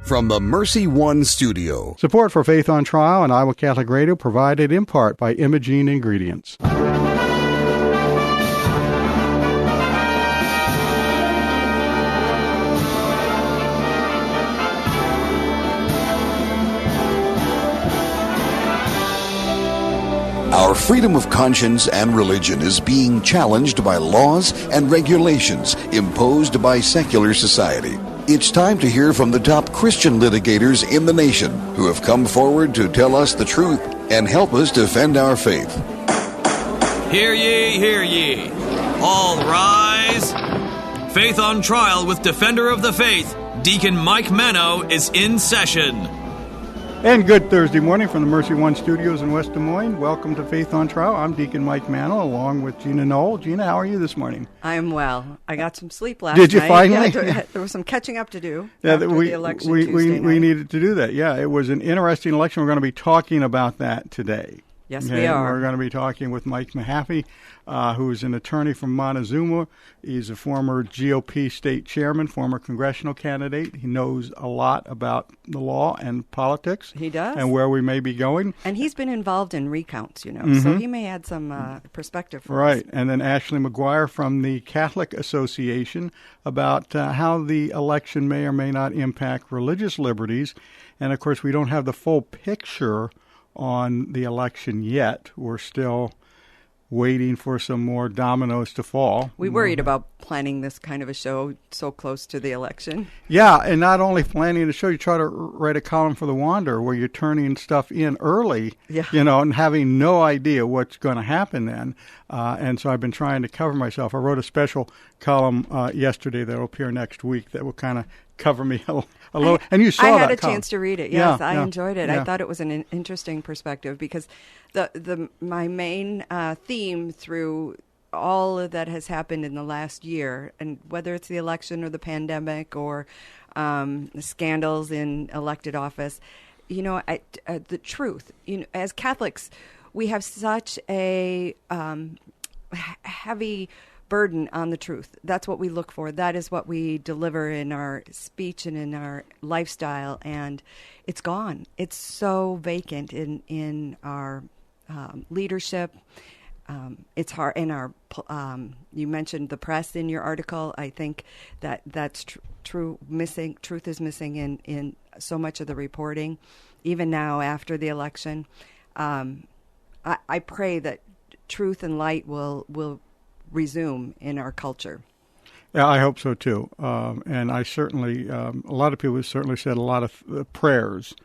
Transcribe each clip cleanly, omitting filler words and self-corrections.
From the Mercy One studio. Support for Faith on Trial and Iowa Catholic Radio provided in part by Imogene Ingredients. Our freedom of conscience and religion is being challenged by laws and regulations imposed by secular society. It's time to hear from the top Christian litigators in the nation who have come forward to tell us the truth and help us defend our faith. Hear ye, hear ye. All rise. Faith on Trial with Defender of the Faith, Deacon Mike Mano, is in session. And good Thursday morning from the Mercy One studios in West Des Moines. Welcome to Faith on Trial. I'm Deacon Mike Mano along with Gina Knoll. Gina, how are you this morning? I am well. I got some sleep last night. Did you finally? Yeah, there was some catching up to do after the election Tuesday night. We needed to do that. Yeah, it was an interesting election. We're going to be talking about that today. Yes, we are. We're going to be talking with Mike Mahaffey, who is an attorney from Montezuma. He's a former GOP state chairman, former congressional candidate. He knows a lot about the law and politics. He does. And where we may be going. And he's been involved in recounts, so he may add some perspective for us. Right. And then Ashley McGuire from the Catholic Association about how the election may or may not impact religious liberties. And, of course, we don't have the full picture on the election yet. We're still waiting for some more dominoes to fall. We worried about planning this kind of a show so close to the election. Yeah, and not only planning the show, you try to write a column for the Wanderer where you're turning stuff in early, and having no idea what's going to happen then. And so I've been trying to cover myself. I wrote a special column yesterday that will appear next week that will kind of cover me a little. And you saw that I had a column. Chance to read it. Yes, I enjoyed it. I thought it was an interesting perspective because my main theme through all that has happened in the last year, and whether it's the election or the pandemic or the scandals in elected office, the truth. As Catholics, we have such a heavy burden on the truth. That's what we look for. That is what we deliver in our speech and in our lifestyle, and it's gone. It's so vacant in our leadership. It's hard in our. You mentioned the press in your article. I think that's true. Truth is missing in so much of the reporting, even now after the election. I pray that truth and light will resume in our culture. Yeah, I hope so too. And I certainly, a lot of people certainly said a lot of prayers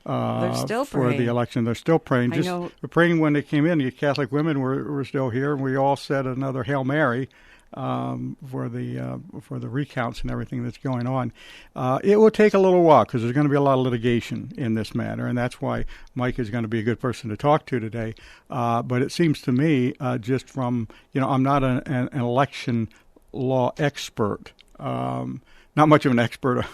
They're still for praying. the election. They're still praying. They're praying when they came in. The Catholic women were still here, and we all said another Hail Mary for the recounts and everything that's going on. It will take a little while because there's going to be a lot of litigation in this matter, and that's why Mike is going to be a good person to talk to today. But it seems to me, just from, I'm not an election law expert, not much of an expert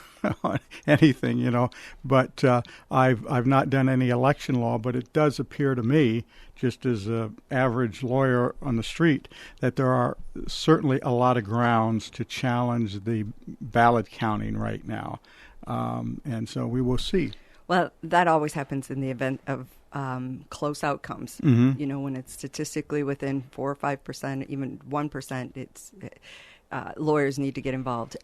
on anything, but I've not done any election law, but it does appear to me, just as an average lawyer on the street, that there are certainly a lot of grounds to challenge the ballot counting right now. And so we will see. Well, that always happens in the event of close outcomes. Mm-hmm. When it's statistically within 4 or 5%, even 1%, it's lawyers need to get involved.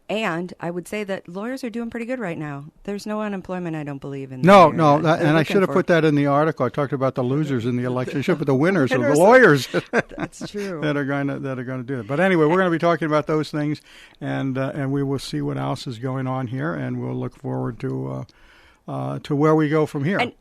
And I would say that lawyers are doing pretty good right now. There's no unemployment, I don't believe, in No, and I should have put that in the article. I talked about the losers in the election. I should put the winners of the lawyers. That's true. that are going to do it. But anyway, we're going to be talking about those things, and we will see what else is going on here, and we'll look forward to where we go from here. And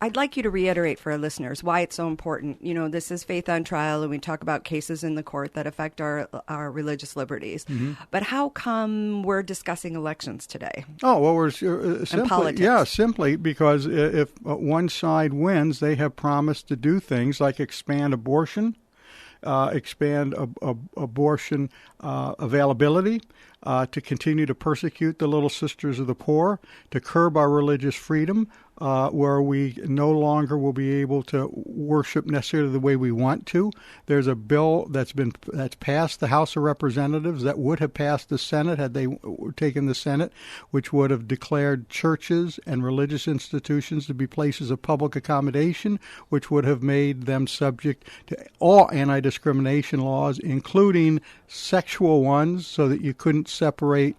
I'd like you to reiterate for our listeners why it's so important. This is Faith on Trial, and we talk about cases in the court that affect our religious liberties. Mm-hmm. But how come we're discussing elections today? Oh, well, we're simply, politics. Yeah, simply because if one side wins, they have promised to do things like expand abortion, abortion availability, to continue to persecute the Little Sisters of the Poor, to curb our religious freedom, where we no longer will be able to worship necessarily the way we want to. There's a bill that's passed the House of Representatives that would have passed the Senate had they taken the Senate, which would have declared churches and religious institutions to be places of public accommodation, which would have made them subject to all anti-discrimination laws, including sexual ones, so that you couldn't separate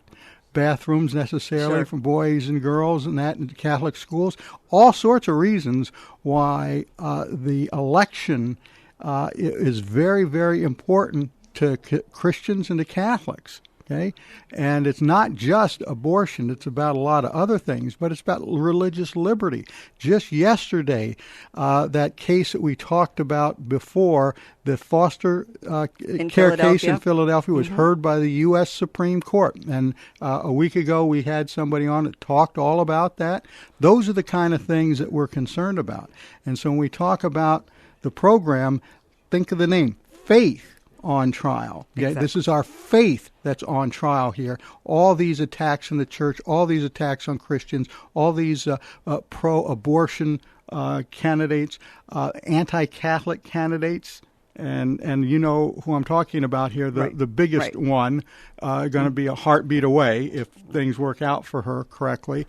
bathrooms necessarily from boys and girls and that in Catholic schools. All sorts of reasons why the election is very, very important to Christians and to Catholics. Okay? And it's not just abortion. It's about a lot of other things, but it's about religious liberty. Just yesterday, that case that we talked about before, the foster care case in Philadelphia was heard by the U.S. Supreme Court. And a week ago, we had somebody on that talked all about that. Those are the kind of things that we're concerned about. And so when we talk about the program, think of the name, Faith on Trial. Okay? Exactly. This is our faith that's on trial here. All these attacks in the church, all these attacks on Christians, all these pro-abortion candidates, anti-Catholic candidates, and you know who I'm talking about here, the biggest one, going to be a heartbeat away if things work out for her correctly.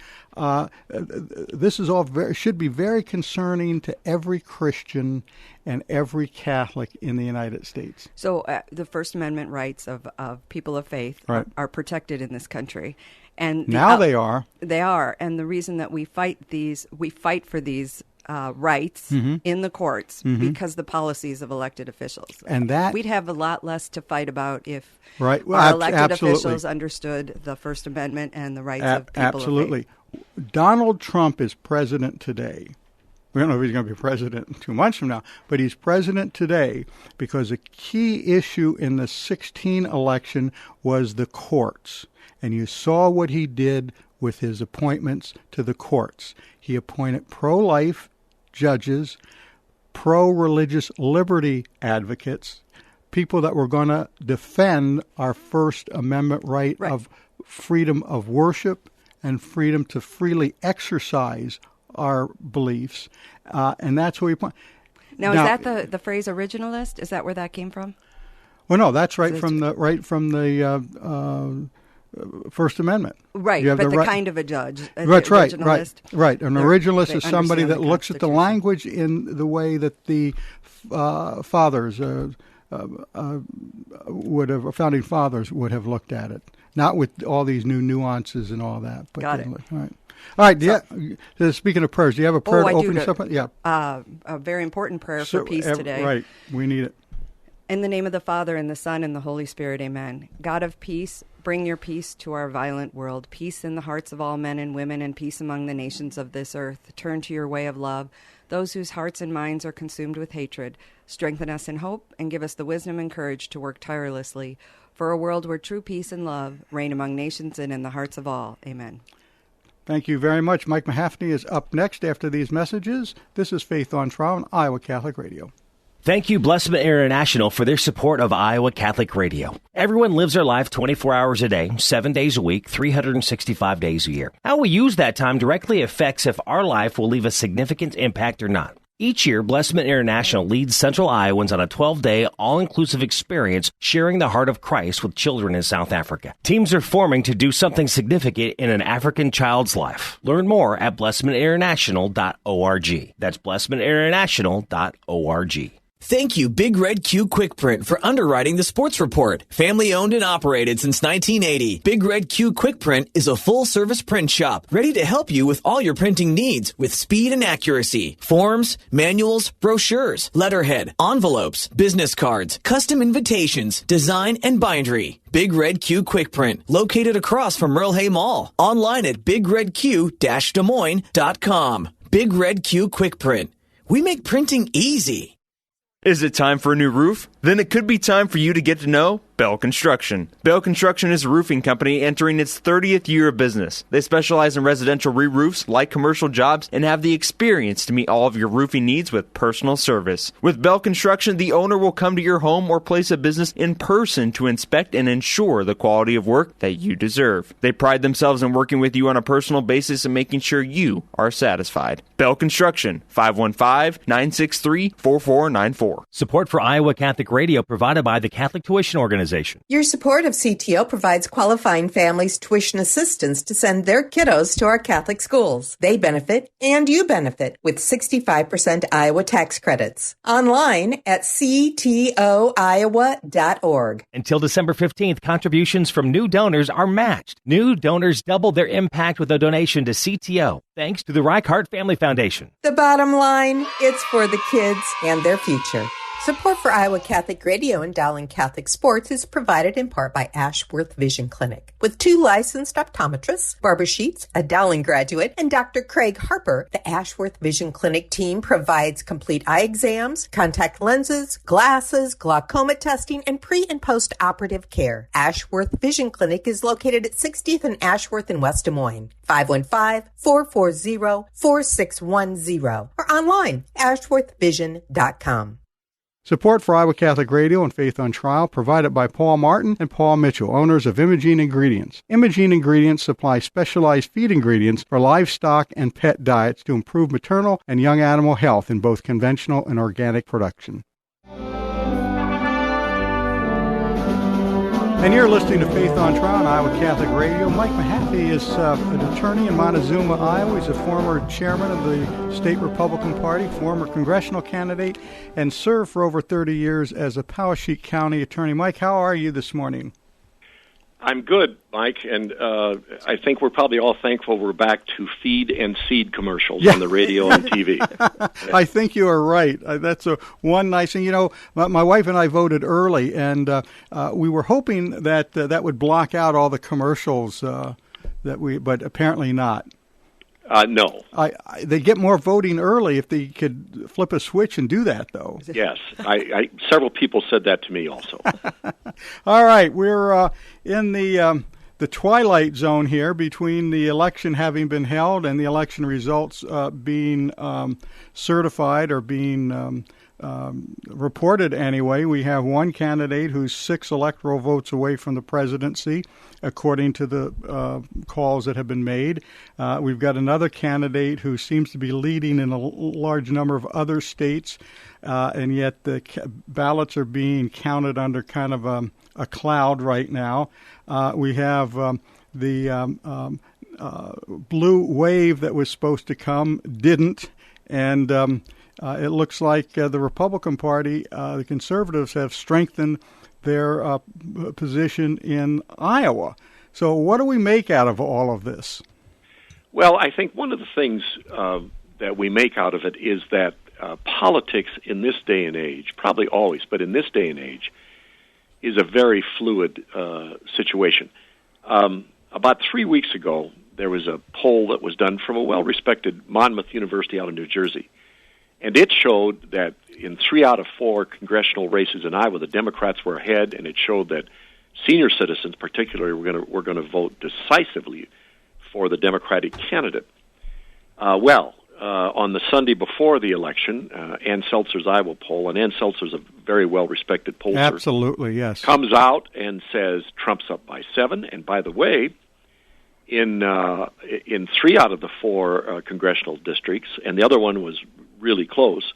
This is all should be very concerning to every Christian and every Catholic in the United States. So the First Amendment rights of people of faith are protected in this country. And now they are. They are. And the reason that we fight for these rights in the courts because the policies of elected officials. And that we'd have a lot less to fight about if our elected officials understood the First Amendment and the rights of people absolutely. of faith. Donald Trump is president today. We don't know if he's going to be president 2 months from now, but he's president today because a key issue in the 2016 election was the courts. And you saw what he did with his appointments to the courts. He appointed pro-life judges, pro-religious liberty advocates, people that were going to defend our First Amendment right of freedom of worship and freedom to freely exercise our beliefs, and that's what we point. Now, is that the phrase originalist? Is that where that came from? Well, no, that's from the First Amendment. Right, but the kind of a judge. That's right. An originalist is somebody that looks at the language in the way that the fathers founding fathers would have looked at it, not with all these new nuances and all that. But got it. All right. Speaking of prayers, do you have a prayer to open us up? Yeah. A very important prayer for peace today. Right. We need it. In the name of the Father, and the Son, and the Holy Spirit, amen. God of peace, bring your peace to our violent world. Peace in the hearts of all men and women, and peace among the nations of this earth. Turn to your way of love. Those whose hearts and minds are consumed with hatred, strengthen us in hope, and give us the wisdom and courage to work tirelessly for a world where true peace and love reign among nations and in the hearts of all. Amen. Thank you very much. Mike Mahaffey is up next after these messages. This is Faith on Trial on Iowa Catholic Radio. Thank you, Blessman International, for their support of Iowa Catholic Radio. Everyone lives their life 24 hours a day, 7 days a week, 365 days a year. How we use that time directly affects if our life will leave a significant impact or not. Each year, Blessman International leads Central Iowans on a 12-day, all-inclusive experience sharing the heart of Christ with children in South Africa. Teams are forming to do something significant in an African child's life. Learn more at blessmaninternational.org. That's blessmaninternational.org. Thank you, Big Red Q Quick Print, for underwriting the sports report. Family owned and operated since 1980, Big Red Q Quick Print is a full-service print shop ready to help you with all your printing needs with speed and accuracy. Forms, manuals, brochures, letterhead, envelopes, business cards, custom invitations, design, and bindery. Big Red Q Quick Print, located across from Merle Hay Mall. Online at bigredq-desmoines.com. Big Red Q Quick Print. We make printing easy. Is it time for a new roof? Then it could be time for you to get to know Bell Construction. Bell Construction is a roofing company entering its 30th year of business. They specialize in residential re-roofs, like commercial jobs, and have the experience to meet all of your roofing needs with personal service. With Bell Construction, the owner will come to your home or place of business in person to inspect and ensure the quality of work that you deserve. They pride themselves in working with you on a personal basis and making sure you are satisfied. Bell Construction, 515-963-4494. Support for Iowa Catholic Radio provided by the Catholic Tuition Organization. Your support of CTO provides qualifying families tuition assistance to send their kiddos to our Catholic schools. They benefit, and you benefit, with 65% Iowa tax credits. Online at ctoiowa.org. Until December 15th, contributions from new donors are matched. New donors double their impact with a donation to CTO, thanks to the Reichart Family Foundation. The bottom line, it's for the kids and their future. Support for Iowa Catholic Radio and Dowling Catholic Sports is provided in part by Ashworth Vision Clinic. With 2 licensed optometrists, Barbara Sheets, a Dowling graduate, and Dr. Craig Harper, the Ashworth Vision Clinic team provides complete eye exams, contact lenses, glasses, glaucoma testing, and pre- and post-operative care. Ashworth Vision Clinic is located at 60th and Ashworth in West Des Moines. 515-440-4610 or online, ashworthvision.com. Support for Iowa Catholic Radio and Faith on Trial provided by Paul Martin and Paul Mitchell, owners of Imogene Ingredients. Imogene Ingredients supply specialized feed ingredients for livestock and pet diets to improve maternal and young animal health in both conventional and organic production. And you're listening to Faith on Trial on Iowa Catholic Radio. Mike Mahaffey is an attorney in Montezuma, Iowa. He's a former chairman of the State Republican Party, former congressional candidate, and served for over 30 years as a Poweshiek County attorney. Mike, how are you this morning? I'm good, Mike, and I think we're probably all thankful we're back to feed and seed commercials on the radio and TV. I think you are right. That's one nice thing. You know, my wife and I voted early, and we were hoping that that would block out all the commercials but apparently not. No. They get more voting early if they could flip a switch and do that, though. Yes. Several people said that to me also. All right. We're in the twilight zone here between the election having been held and the election results being certified or being reported anyway. We have one candidate who's 6 electoral votes away from the presidency, according to the calls that have been made. We've got another candidate who seems to be leading in a large number of other states, and yet the ballots are being counted under kind of a cloud right now. We have the blue wave that was supposed to come didn't, and it looks like the Republican Party, the conservatives, have strengthened their position in Iowa. So what do we make out of all of this? Well, I think one of the things that we make out of it is that politics in this day and age, probably always, but in this day and age, is a very fluid situation. About 3 weeks ago, there was a poll that was done from a well-respected Monmouth University out of New Jersey. And it showed that in 3 out of 4 congressional races in Iowa, the Democrats were ahead, and it showed that senior citizens, particularly, were going to vote decisively for the Democratic candidate. On the Sunday before the election, Ann Seltzer's Iowa poll, and Ann Seltzer's a very well-respected pollster. Absolutely, yes. Comes out and says Trump's up by 7, and by the way, in 3 out of the 4 congressional districts, and the other one was really close,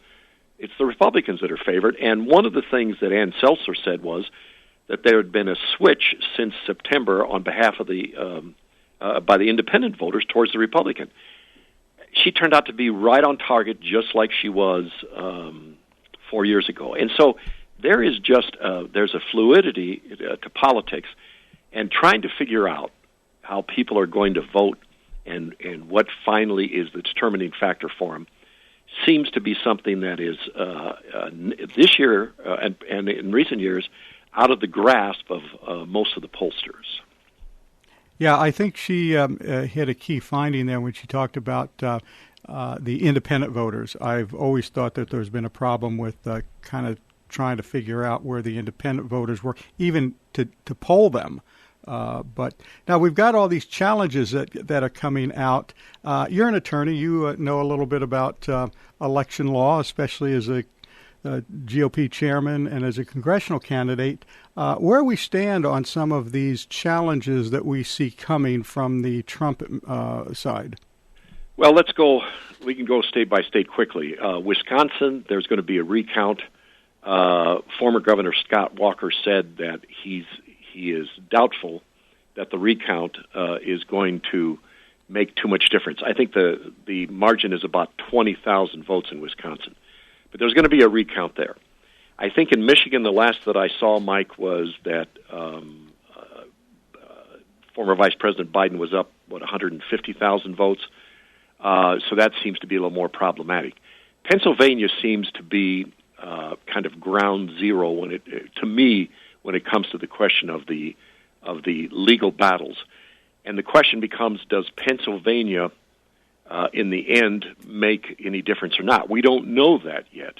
it's the Republicans that are favored. And one of the things that Ann Seltzer said was that there had been a switch since September on behalf of by the independent voters towards the Republican. She turned out to be right on target, just like she was 4 years ago. And so there is there's a fluidity to politics, and trying to figure out how people are going to vote and what finally is the determining factor for them seems to be something that is this year and in recent years out of the grasp of most of the pollsters. Yeah, I think she hit a key finding there when she talked about the independent voters. I've always thought that there's been a problem with kind of trying to figure out where the independent voters were, even to poll them. But now we've got all these challenges that are coming out. You're an attorney. You know a little bit about election law, especially as a GOP chairman and as a congressional candidate. Where we stand on some of these challenges that we see coming from the Trump side? Well, let's go. We can go state by state quickly. Wisconsin, there's going to be a recount. Former Governor Scott Walker said that he is doubtful that the recount is going to make too much difference. I think the margin is about 20,000 votes in Wisconsin. But there's going to be a recount there. I think in Michigan, the last that I saw, Mike, was that former Vice President Biden was up, 150,000 votes. So that seems to be a little more problematic. Pennsylvania seems to be kind of ground zero to me when it comes to the question of the legal battles. And the question becomes, does Pennsylvania in the end make any difference or not? We don't know that yet.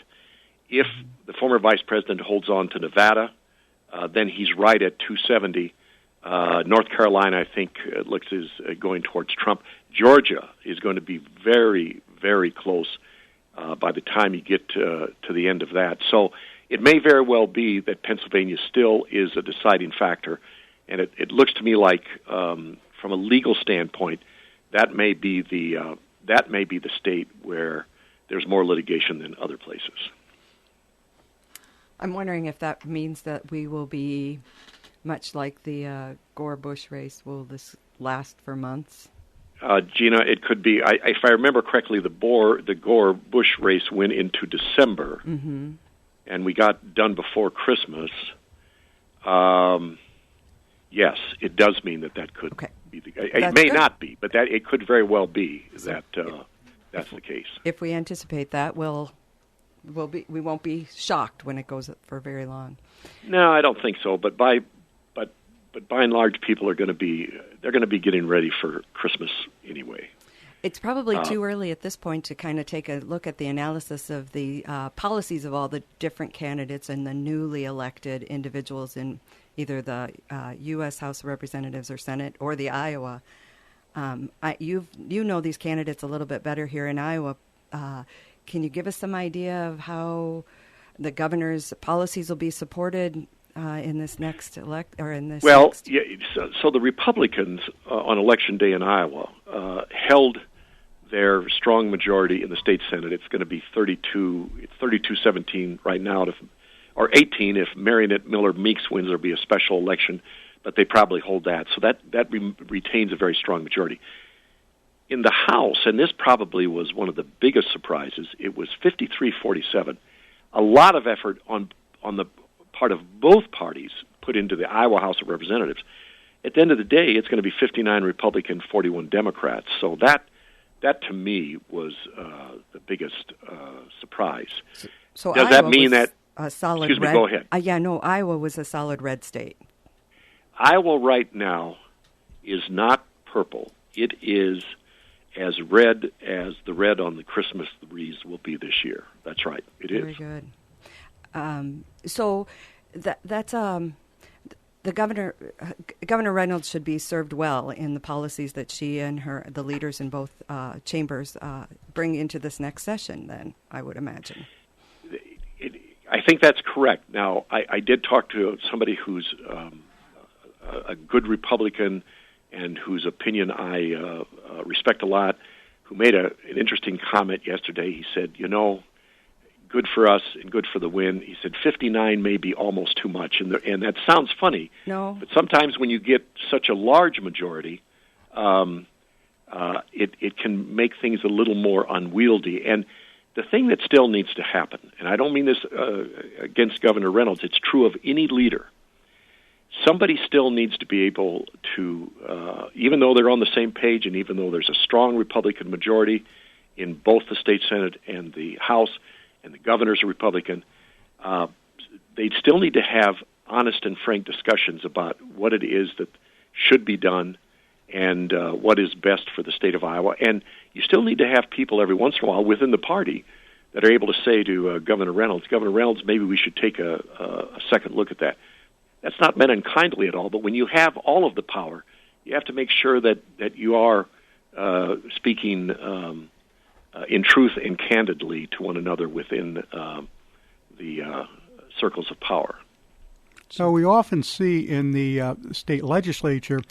If the former vice president holds on to Nevada, then he's right at 270. North Carolina, I think, looks is going towards Trump. Georgia is going to be very, very close by the time you get to the end of that. So it may very well be that Pennsylvania still is a deciding factor, and it looks to me like, from a legal standpoint, that may be the state where there's more litigation than other places. I'm wondering if that means that we will be much like the Gore-Bush race. Will this last for months? Gina, it could be. If I remember correctly, the Gore-Bush race went into December, and we got done before Christmas. Yes, it does mean that could be the case. It may not be, but that it could very well be that's the case. If we anticipate that, we won't be shocked when it goes for very long. No, I don't think so. But by and large, people are going to be getting ready for Christmas anyway. It's probably too early at this point to kind of take a look at the analysis of the policies of all the different candidates and the newly elected individuals in either the U.S. House of Representatives or Senate or the Iowa. You know these candidates a little bit better here in Iowa. Can you give us some idea of how the governor's policies will be supported in this next next? Yeah, so the Republicans on Election Day in Iowa held their strong majority in the state Senate. It's going to be 32-17 right now, or 18 if Marionette Miller Meeks wins. There'll be a special election, but they probably hold that. So that retains a very strong majority. In the House, and this probably was one of the biggest surprises, it was 53-47. A lot of effort on the part of both parties put into the Iowa House of Representatives. At the end of the day, it's going to be 59 Republican, 41 Democrats. So that to me was the biggest surprise. So does Iowa that mean that? A solid excuse red? Me. Go ahead. Iowa was a solid red state. Iowa right now is not purple. It is as red as the red on the Christmas wreaths will be this year. That's right. It is. Very good. So that's the Governor Reynolds should be served well in the policies that she and the leaders in both chambers bring into this next session. Then I would imagine. I think that's correct. Now, I did talk to somebody who's a good Republican and whose opinion I respect a lot, who made an interesting comment yesterday. He said, good for us and good for the win. He said 59 may be almost too much, and that sounds funny. No. But sometimes when you get such a large majority, it can make things a little more unwieldy. And the thing that still needs to happen, and I don't mean this against Governor Reynolds, it's true of any leader. Somebody still needs to be able to, even though they're on the same page and even though there's a strong Republican majority in both the state Senate and the House, and the governor's a Republican, they still need to have honest and frank discussions about what it is that should be done and what is best for the state of Iowa. And you still need to have people every once in a while within the party that are able to say to Governor Reynolds, maybe we should take a second look at that. That's not meant unkindly at all, but when you have all of the power, you have to make sure that you are speaking in truth and candidly to one another within the circles of power. So we often see in the state legislature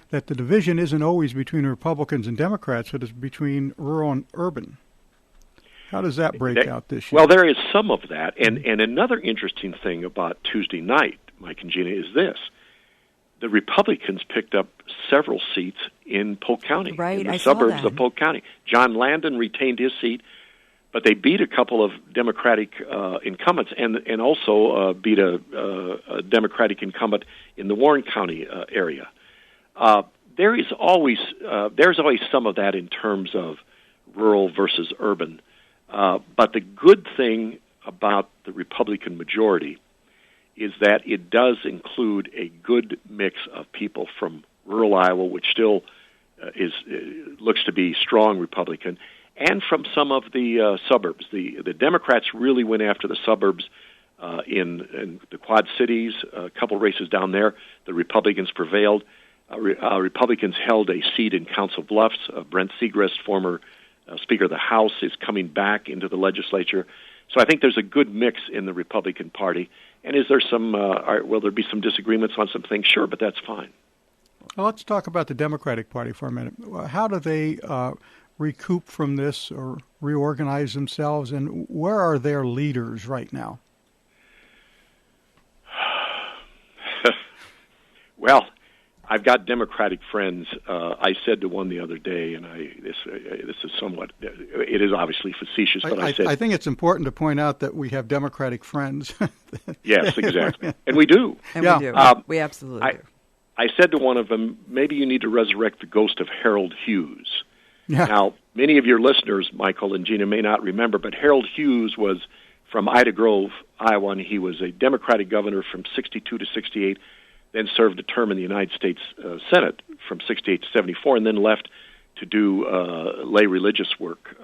that the division isn't always between Republicans and Democrats, but it's between rural and urban. How does that break out this year? Well, there is some of that. And another interesting thing about Tuesday night, Mike and Gina, is this. The Republicans picked up several seats in Polk County, in the suburbs of Polk County. John Landon retained his seat, but they beat a couple of Democratic incumbents and also beat a Democratic incumbent in the Warren County area. There's always some of that in terms of rural versus urban. But the good thing about the Republican majority is that it does include a good mix of people from rural Iowa, which still looks to be strong Republican, and from some of the suburbs. The Democrats really went after the suburbs in the Quad Cities, a couple races down there. The Republicans prevailed. Republicans held a seat in Council Bluffs. Brent Segrist, former Speaker of the House, is coming back into the legislature. So I think there's a good mix in the Republican Party. And is there some, will there be some disagreements on some things? Sure, but that's fine. Well, let's talk about the Democratic Party for a minute. How do they recoup from this or reorganize themselves, and where are their leaders right now? Well, I've got Democratic friends. I said to one the other day, and this is somewhat, it is obviously facetious, but I said, I think it's important to point out that we have Democratic friends. Yes, exactly, and we do. And we do. We absolutely do. I said to one of them, maybe you need to resurrect the ghost of Harold Hughes. Yeah. Now, many of your listeners, Michael and Gina, may not remember, but Harold Hughes was from Ida Grove, Iowa, and he was a Democratic governor from 62 to 68, then served a term in the United States Senate from 68 to 74, and then left to do lay religious work.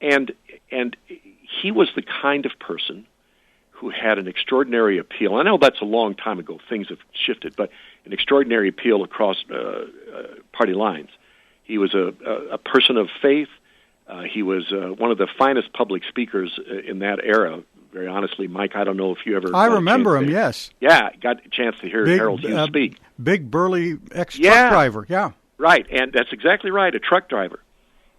And he was the kind of person who had an extraordinary appeal. I know that's a long time ago. Things have shifted, but an extraordinary appeal across party lines. He was a person of faith. He was one of the finest public speakers in that era. Very honestly, Mike, I don't know if you ever... I remember him, yes. Yeah, got a chance to hear Harold Hughes speak. Big, burly ex-truck driver, yeah. Right, and that's exactly right, a truck driver.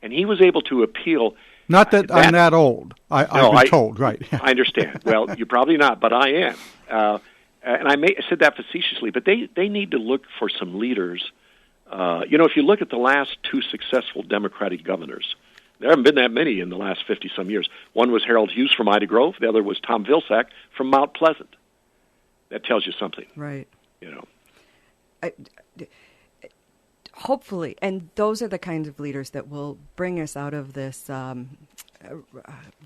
And he was able to appeal... Not that I'm that old. I've been told, right. I understand. Well, you're probably not, but I am. And I said that facetiously, but they need to look for some leaders. If you look at the last two successful Democratic governors, there haven't been that many in the last 50-some years. One was Harold Hughes from Ida Grove. The other was Tom Vilsack from Mount Pleasant. That tells you something. Right. Hopefully, and those are the kinds of leaders that will bring us out of this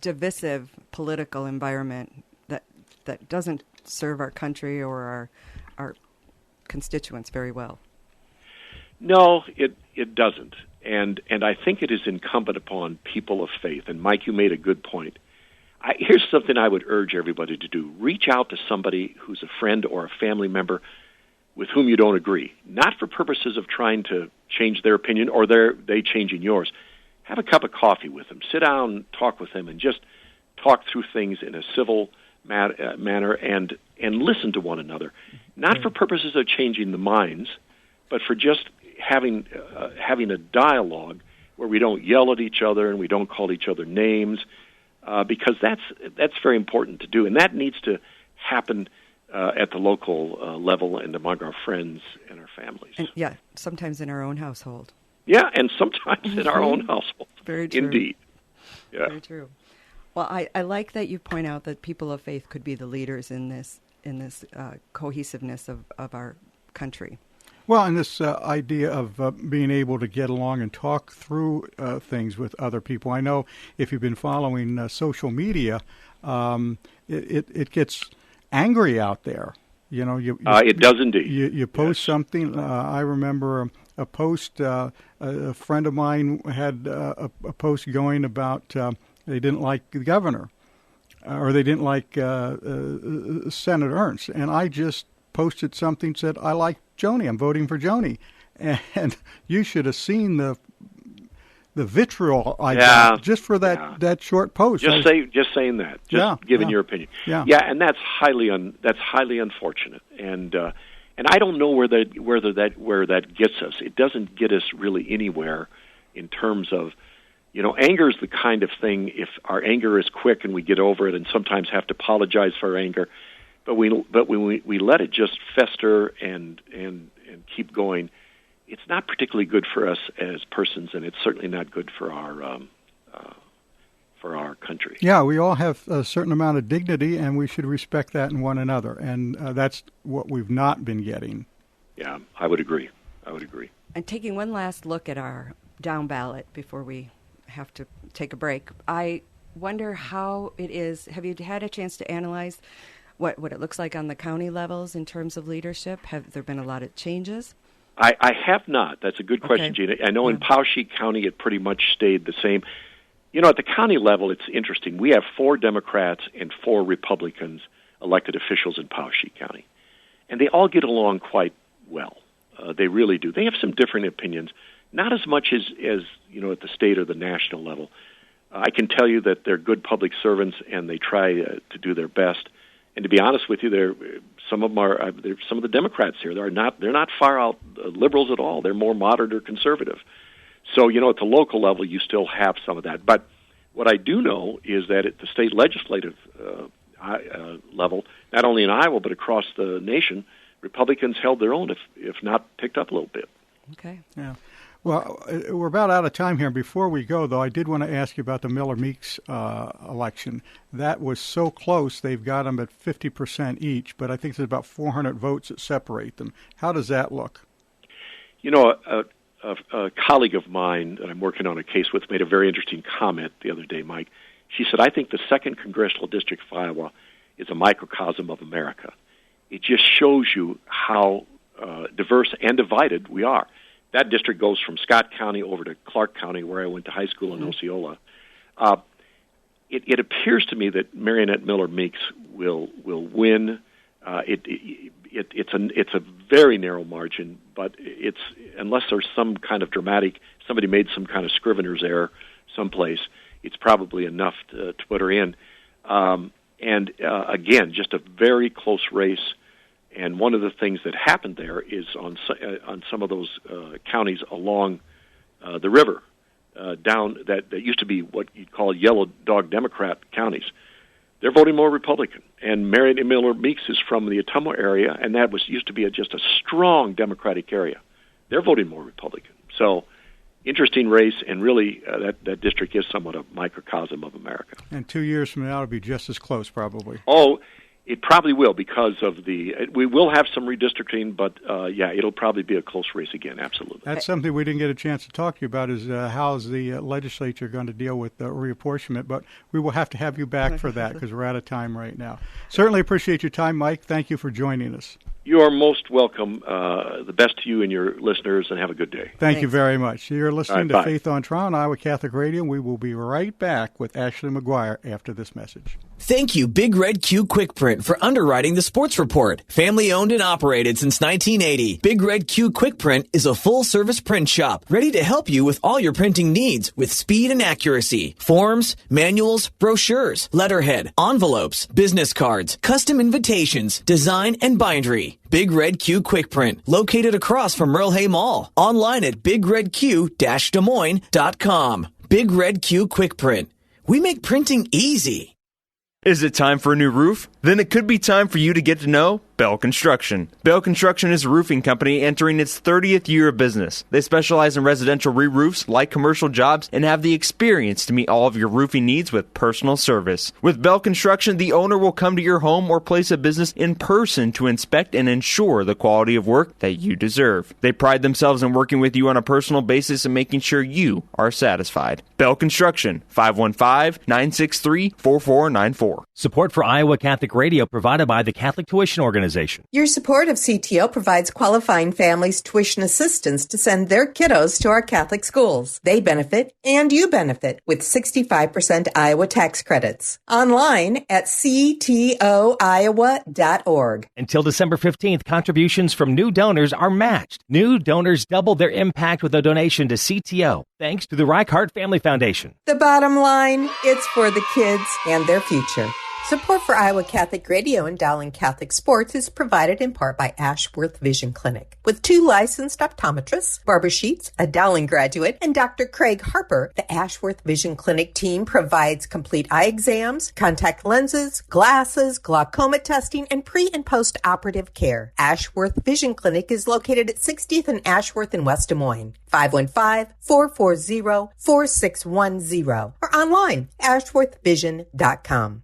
divisive political environment that doesn't serve our country or our constituents very well. No, it doesn't. And I think it is incumbent upon people of faith. And Mike, you made a good point. Here's something I would urge everybody to do. Reach out to somebody who's a friend or a family member with whom you don't agree, not for purposes of trying to change their opinion or they changing yours. Have a cup of coffee with them. Sit down, talk with them, and just talk through things in a civil manner and listen to one another. Not for purposes of changing the minds, but for just having a dialogue where we don't yell at each other and we don't call each other names, because that's very important to do, and that needs to happen at the local level and among our friends and our families. And, sometimes in our own household. Yeah, and sometimes in our own household. Very true. Indeed. Yeah. Very true. Well, I like that you point out that people of faith could be the leaders in this cohesiveness of our country. Well, and this idea of being able to get along and talk through things with other people. I know if you've been following social media, it gets angry out there. It does indeed. You post something. I remember a post. A friend of mine had a post going about They didn't like the governor, or they didn't like Senator Ernst. And I just posted something, said, I like Joni. I'm voting for Joni. And you should have seen the vitriol I got just for that short post. Just saying that. Just giving your opinion. Yeah, and that's highly unfortunate. And I don't know where that gets us. It doesn't get us really anywhere in terms of, anger is the kind of thing. If our anger is quick and we get over it, and sometimes have to apologize for our anger, but when we let it just fester and keep going, it's not particularly good for us as persons, and it's certainly not good for our country. Yeah, we all have a certain amount of dignity, and we should respect that in one another, and that's what we've not been getting. Yeah, I would agree. And taking one last look at our down ballot before we have to take a break, I wonder how it is. Have you had a chance to analyze what it looks like on the county levels in terms of leadership? Have there been a lot of changes? I have not. That's a good question, Gina. I know in Poweshiek County it pretty much stayed the same. At the county level, it's interesting. We have 4 Democrats and 4 Republicans elected officials in Poweshiek County, and they all get along quite well. They really do. They have some different opinions, not as much as at the state or the national level. I can tell you that they're good public servants, and they try to do their best. And to be honest with you, some of the Democrats here. They're not far out liberals at all. They're more moderate or conservative. So at the local level, you still have some of that. But what I do know is that at the state legislative level, not only in Iowa but across the nation, Republicans held their own, if not picked up a little bit. Okay. Yeah. Well, we're about out of time here. Before we go, though, I did want to ask you about the Miller-Meeks election. That was so close, they've got them at 50% each, but I think there's about 400 votes that separate them. How does that look? A colleague of mine that I'm working on a case with made a very interesting comment the other day, Mike. She said, I think the 2nd Congressional District of Iowa is a microcosm of America. It just shows you how diverse and divided we are. That district goes from Scott County over to Clark County, where I went to high school in Osceola. It appears to me that Marionette Miller Meeks will win. It's a very narrow margin, but unless there's some kind of dramatic, somebody made some kind of scrivener's error someplace, it's probably enough to put her in. Again, just a very close race. And one of the things that happened there is on some of those counties along the river, down that used to be what you'd call yellow dog Democrat counties. They're voting more Republican. And Marion Miller Meeks is from the Ottumwa area, and that used to be just a strong Democratic area. They're voting more Republican. So, interesting race, and really that district is somewhat a microcosm of America. And 2 years from now, it'll be just as close, probably. Oh, it probably will, because of we will have some redistricting, but it'll probably be a close race again, absolutely. That's something we didn't get a chance to talk to you about, is how's the legislature going to deal with reapportionment, but we will have to have you back for that because we're out of time right now. Certainly appreciate your time, Mike. Thank you for joining us. You are most welcome. The best to you and your listeners, and have a good day. Thank you very much. You're listening to Faith on Trial on Iowa Catholic Radio, and we will be right back with Ashley McGuire after this message. Thank you, Big Red Q Quick Print, for underwriting the sports report. Family owned and operated since 1980, Big Red Q Quick Print is a full-service print shop ready to help you with all your printing needs with speed and accuracy. Forms, manuals, brochures, letterhead, envelopes, business cards, custom invitations, design, and bindery. Big Red Q Quick Print, located across from Merle Hay Mall. Online at bigredq-desmoines.com. Big Red Q Quick Print. We make printing easy. Is it time for a new roof? Then it could be time for you to get to know Bell Construction. Bell Construction is a roofing company entering its 30th year of business. They specialize in residential re-roofs, like commercial jobs, and have the experience to meet all of your roofing needs with personal service. With Bell Construction, the owner will come to your home or place of business in person to inspect and ensure the quality of work that you deserve. They pride themselves in working with you on a personal basis and making sure you are satisfied. Bell Construction, 515-963-4494. Support for Iowa Catholic Catholic Radio provided by the Catholic Tuition Organization. Your support of CTO provides qualifying families tuition assistance to send their kiddos to our Catholic schools. They benefit and you benefit with 65% Iowa tax credits. Online at ctoiowa.org. Until December 15th, contributions from new donors are matched. New donors double their impact with a donation to CTO, thanks to the Reichart Family Foundation. The bottom line, it's for the kids and their future. Support for Iowa Catholic Radio and Dowling Catholic Sports is provided in part by Ashworth Vision Clinic. With 2 licensed optometrists, Barbara Sheets, a Dowling graduate, and Dr. Craig Harper, the Ashworth Vision Clinic team provides complete eye exams, contact lenses, glasses, glaucoma testing, and pre- and post-operative care. Ashworth Vision Clinic is located at 60th and Ashworth in West Des Moines. 515-440-4610 or online, ashworthvision.com.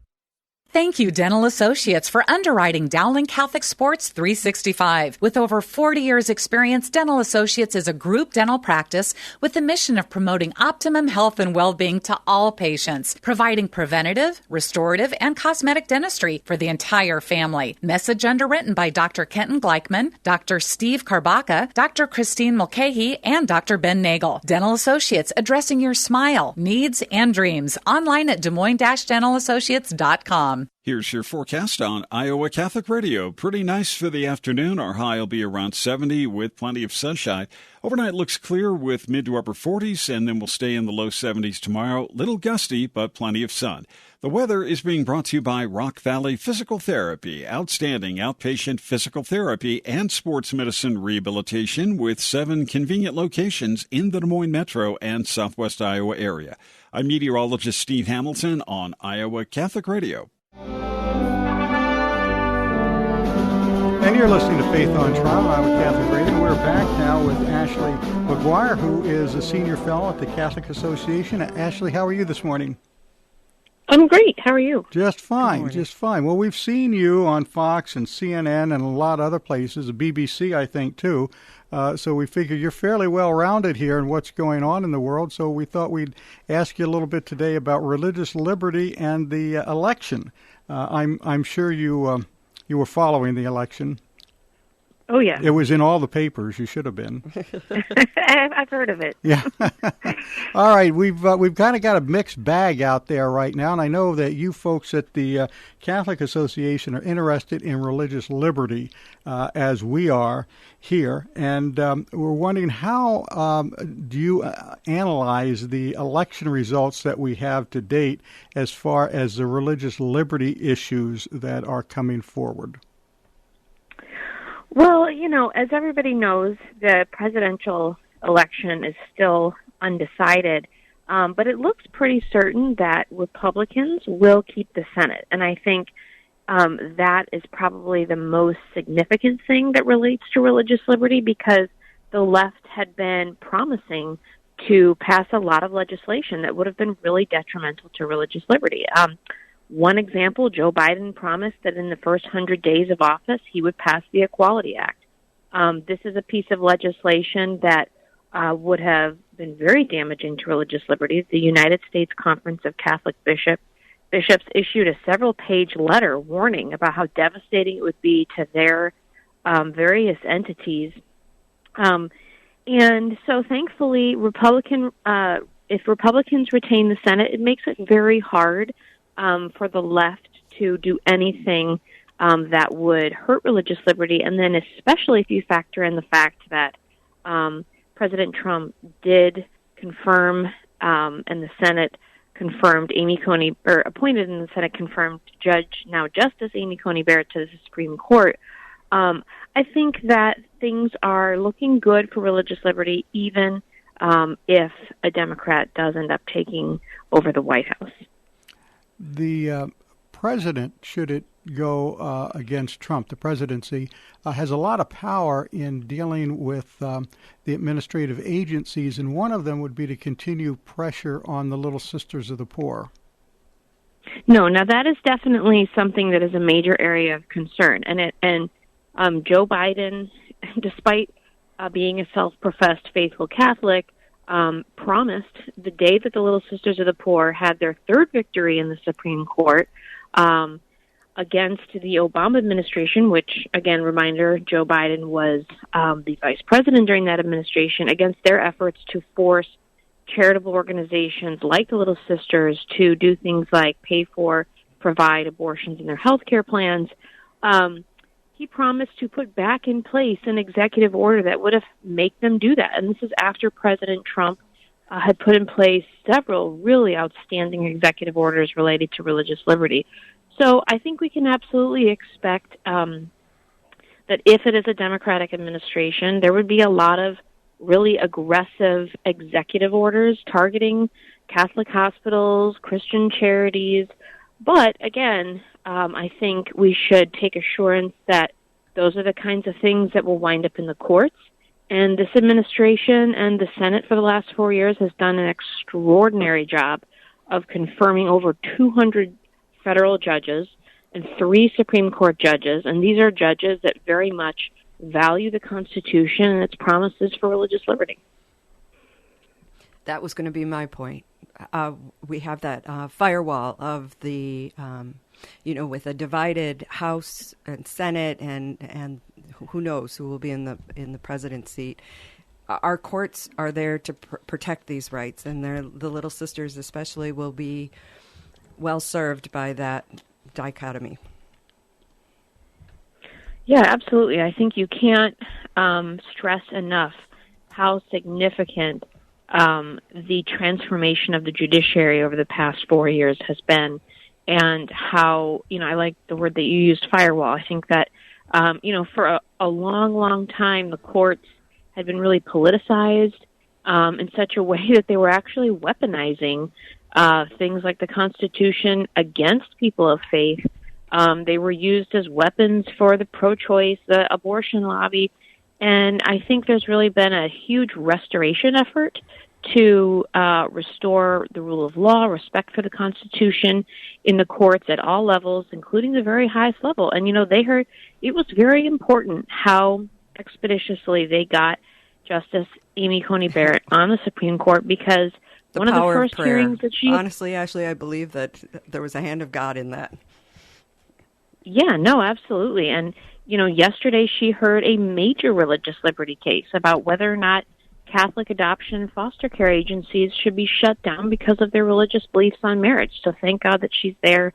Thank you, Dental Associates, for underwriting Dowling Catholic Sports 365. With over 40 years' experience, Dental Associates is a group dental practice with the mission of promoting optimum health and well-being to all patients, providing preventative, restorative, and cosmetic dentistry for the entire family. Message underwritten by Dr. Kenton Gleichman, Dr. Steve Karbaka, Dr. Christine Mulcahy, and Dr. Ben Nagel. Dental Associates, addressing your smile, needs, and dreams. Online at DesMoines-DentalAssociates.com. Here's your forecast on Iowa Catholic Radio. Pretty nice for the afternoon. Our high will be around 70 with plenty of sunshine. Overnight looks clear with mid to upper 40s, and then we'll stay in the low 70s tomorrow. Little gusty, but plenty of sun. The weather is being brought to you by Rock Valley Physical Therapy, outstanding outpatient physical therapy and sports medicine rehabilitation with 7 convenient locations in the Des Moines Metro and Southwest Iowa area. I'm meteorologist Steve Hamilton on Iowa Catholic Radio. And you're listening to Faith on Trial, Iowa Catholic Radio. We're back now with Ashley McGuire, who is a senior fellow at the Catholic Association. Ashley, how are you this morning? I'm great. How are you? Just fine, just fine. Well, we've seen you on Fox and CNN and a lot of other places, the BBC, I think, too. So we figure you're fairly well-rounded here in what's going on in the world. So we thought we'd ask you a little bit today about religious liberty and the election. I'm sure you were following the election. Oh, yeah. It was in all the papers. You should have been. I've heard of it. Yeah. All right. We've kind of got a mixed bag out there right now, and I know that you folks at the Catholic Association are interested in religious liberty, as we are here, and we're wondering how do you analyze the election results that we have to date as far as the religious liberty issues that are coming forward? Well, as everybody knows, the presidential election is still undecided, but it looks pretty certain that Republicans will keep the Senate. And I think that is probably the most significant thing that relates to religious liberty, because the left had been promising to pass a lot of legislation that would have been really detrimental to religious liberty. One example, Joe Biden promised that in the first 100 days of office, he would pass the Equality Act. This is a piece of legislation that would have been very damaging to religious liberties. The United States Conference of Catholic Bishops issued a several-page letter warning about how devastating it would be to their various entities. And so, thankfully, if Republicans retain the Senate, it makes it very hard for the left to do anything that would hurt religious liberty, and then especially if you factor in the fact that President Trump did confirm, and the Senate confirmed appointed in the Senate confirmed now Justice Amy Coney Barrett to the Supreme Court. I think that things are looking good for religious liberty, even if a Democrat does end up taking over the White House. The president, should it go against Trump, the presidency, has a lot of power in dealing with the administrative agencies, and one of them would be to continue pressure on the Little Sisters of the Poor. No, now that is definitely something that is a major area of concern, and Joe Biden, despite being a self-professed faithful Catholic, promised the day that the Little Sisters of the Poor had their third victory in the Supreme Court, against the Obama administration, which, again, reminder, Joe Biden was the vice president during that administration, against their efforts to force charitable organizations like the Little Sisters to do things like pay for, provide abortions in their health care plans. He promised to put back in place an executive order that would have make them do that. And this is after President Trump had put in place several really outstanding executive orders related to religious liberty. So I think we can absolutely expect that if it is a Democratic administration, there would be a lot of really aggressive executive orders targeting Catholic hospitals, Christian charities. But again, I think we should take assurance that those are the kinds of things that will wind up in the courts. And this administration and the Senate for the last 4 years has done an extraordinary job of confirming over 200 federal judges and 3 Supreme Court judges. And these are judges that very much value the Constitution and its promises for religious liberty. That was going to be my point. We have that firewall of the, with a divided House and Senate, and who knows who will be in the president's seat. Our courts are there to protect these rights, and the Little Sisters especially will be well served by that dichotomy. Yeah, absolutely. I think you can't stress enough how significant the transformation of the judiciary over the past 4 years has been, and how, I like the word that you used, firewall. I think that, for a long, long time, the courts had been really politicized in such a way that they were actually weaponizing things like the Constitution against people of faith. They were used as weapons for the pro-choice, the abortion lobby. And I think there's really been a huge restoration effort to restore the rule of law, respect for the Constitution in the courts at all levels, including the very highest level. And, it was very important how expeditiously they got Justice Amy Coney Barrett on the Supreme Court, because one of the first hearings that she... Honestly, Ashley, I believe that there was a hand of God in that. Yeah, no, absolutely. And, yesterday she heard a major religious liberty case about whether or not Catholic adoption and foster care agencies should be shut down because of their religious beliefs on marriage. So thank God that she's there,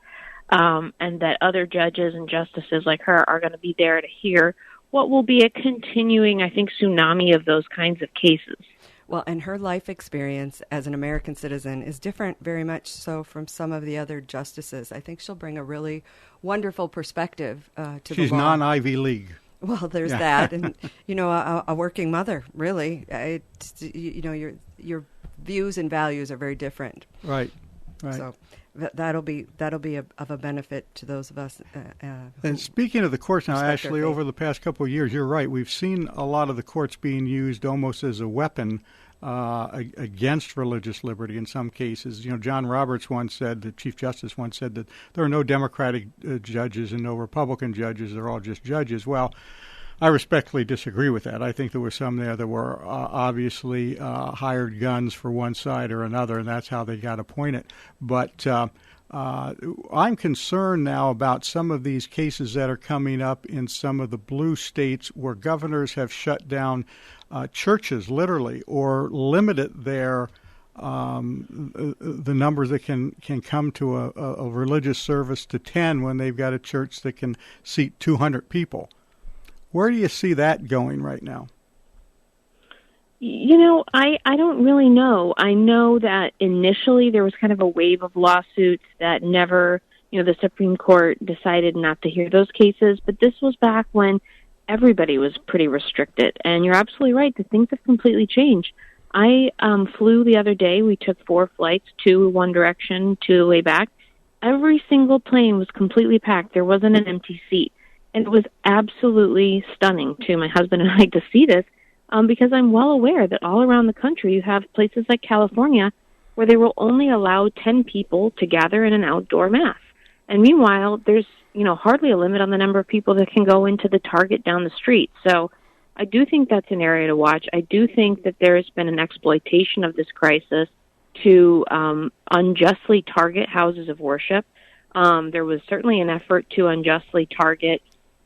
and that other judges and justices like her are going to be there to hear what will be a continuing, I think, tsunami of those kinds of cases. Well, and her life experience as an American citizen is different, very much so, from some of the other justices. I think she'll bring a really wonderful perspective to the law. She's non-Ivy League. Well, there's that, and a working mother. Really, your views and values are very different. Right. So that'll be of a benefit to those of us. And speaking of the courts now, Ashley, over the past couple of years, you're right. We've seen a lot of the courts being used almost as a weapon against religious liberty in some cases. John Roberts once said, the Chief Justice once said, that there are no Democratic judges and no Republican judges. They're all just judges. Well, I respectfully disagree with that. I think there were some there that were obviously hired guns for one side or another, and that's how they got appointed. But I'm concerned now about some of these cases that are coming up in some of the blue states where governors have shut down churches, literally, or limited their the numbers that can come to a religious service to 10 when they've got a church that can seat 200 people. Where do you see that going right now? I don't really know. I know that initially there was kind of a wave of lawsuits that never, the Supreme Court decided not to hear those cases. But this was back when everybody was pretty restricted. And you're absolutely right that things have completely changed. I flew the other day. We took 4 flights, 2 one direction, 2 way back. Every single plane was completely packed. There wasn't an empty seat. And it was absolutely stunning to my husband and I to see this, because I'm well aware that all around the country you have places like California where they will only allow 10 people to gather in an outdoor mass. And meanwhile, there's, hardly a limit on the number of people that can go into the Target down the street. So I do think that's an area to watch. I do think that there has been an exploitation of this crisis to unjustly target houses of worship. There was certainly an effort to unjustly target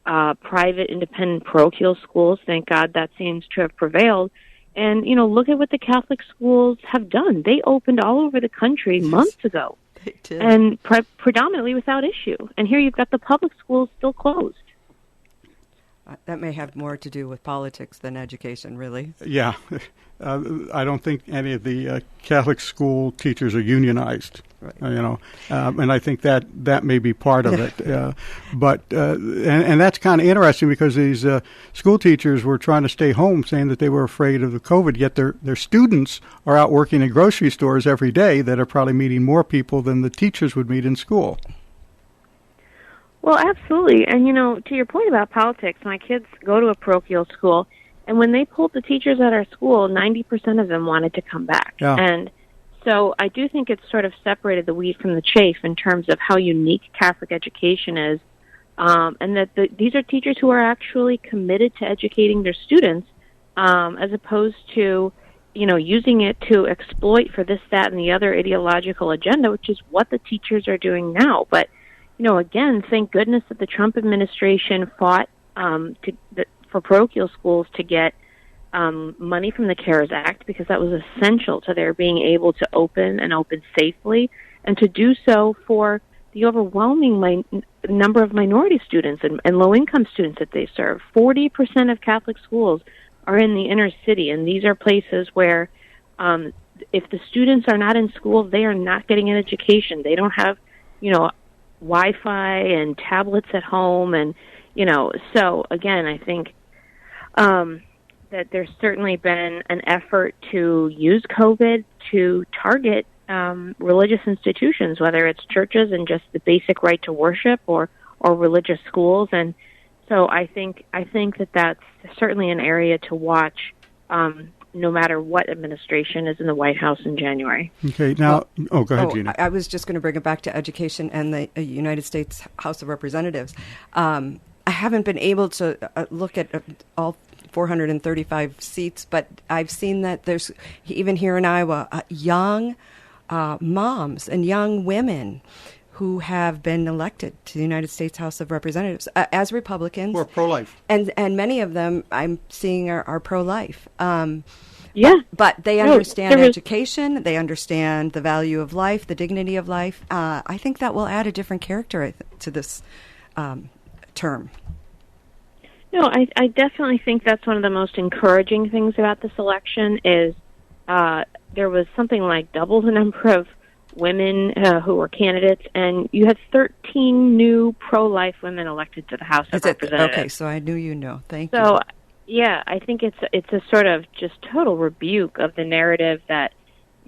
private, independent parochial schools. Thank God that seems to have prevailed. And, look at what the Catholic schools have done. They opened all over the country months ago. They did. And predominantly without issue. And here you've got the public schools still closed. That may have more to do with politics than education, really. Yeah. I don't think any of the Catholic school teachers are unionized, right. And I think that may be part of it. And that's kind of interesting because these school teachers were trying to stay home, saying that they were afraid of the COVID, yet their students are out working in grocery stores every day that are probably meeting more people than the teachers would meet in school. Well, absolutely. And, to your point about politics, my kids go to a parochial school, and when they pulled the teachers at our school, 90% of them wanted to come back. Yeah. And so I do think it's sort of separated the wheat from the chaff in terms of how unique Catholic education is, and that these are teachers who are actually committed to educating their students, as opposed to, using it to exploit for this, that, and the other ideological agenda, which is what the teachers are doing now. But again, thank goodness that the Trump administration fought for parochial schools to get money from the CARES Act, because that was essential to their being able to open safely, and to do so for the overwhelming number of minority students and low-income students that they serve. 40% of Catholic schools are in the inner city, and these are places where if the students are not in school, they are not getting an education. They don't have, Wi-Fi and tablets at home, and so again, I think that there's certainly been an effort to use COVID to target religious institutions, whether it's churches and just the basic right to worship, or religious schools. And so I think that that's certainly an area to watch, no matter what administration is in the White House in January. Okay, now, go ahead, Gina. I was just going to bring it back to education and the United States House of Representatives. I haven't been able to look at all 435 seats, but I've seen that there's, even here in Iowa, young moms and young women who have been elected to the United States House of Representatives as Republicans. Who are pro-life. And many of them I'm seeing are pro-life. But they understand education. They understand the value of life, the dignity of life. I think that will add a different character to this term. No, I definitely think that's one of the most encouraging things about this election is there was something like double the number of women who were candidates, and you had 13 new pro-life women elected to the House of Representatives. Okay, so I knew you know. Thank you. So, yeah, I think it's a sort of just total rebuke of the narrative that,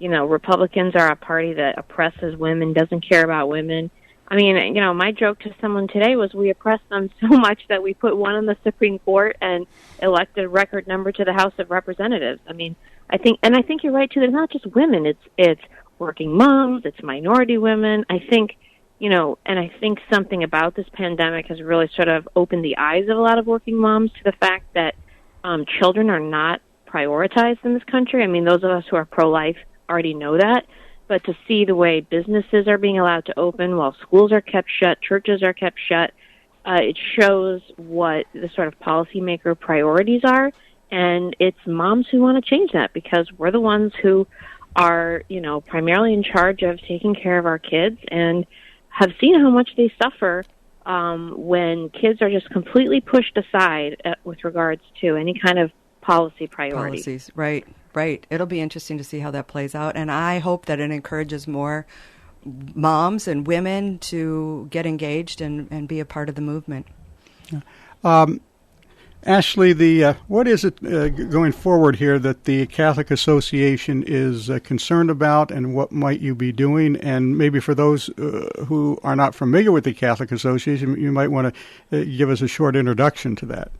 Republicans are a party that oppresses women, doesn't care about women. I mean, my joke to someone today was we oppressed them so much that we put one on the Supreme Court and elected a record number to the House of Representatives. I mean, I think you're right too. It's not just women. It's working moms. It's minority women. I think, and I think something about this pandemic has really sort of opened the eyes of a lot of working moms to the fact that children are not prioritized in this country. I mean, those of us who are pro-life already know that. But to see the way businesses are being allowed to open while schools are kept shut, churches are kept shut, it shows what the sort of policymaker priorities are. And it's moms who want to change that, because we're the ones who are, primarily in charge of taking care of our kids, and have seen how much they suffer when kids are just completely pushed aside with regards to any kind of policy priority. Policies, right. It'll be interesting to see how that plays out, and I hope that it encourages more moms and women to get engaged and be a part of the movement. Ashley, what is it going forward here that the Catholic Association is concerned about, and what might you be doing? And maybe for those who are not familiar with the Catholic Association, you might want to give us a short introduction to that.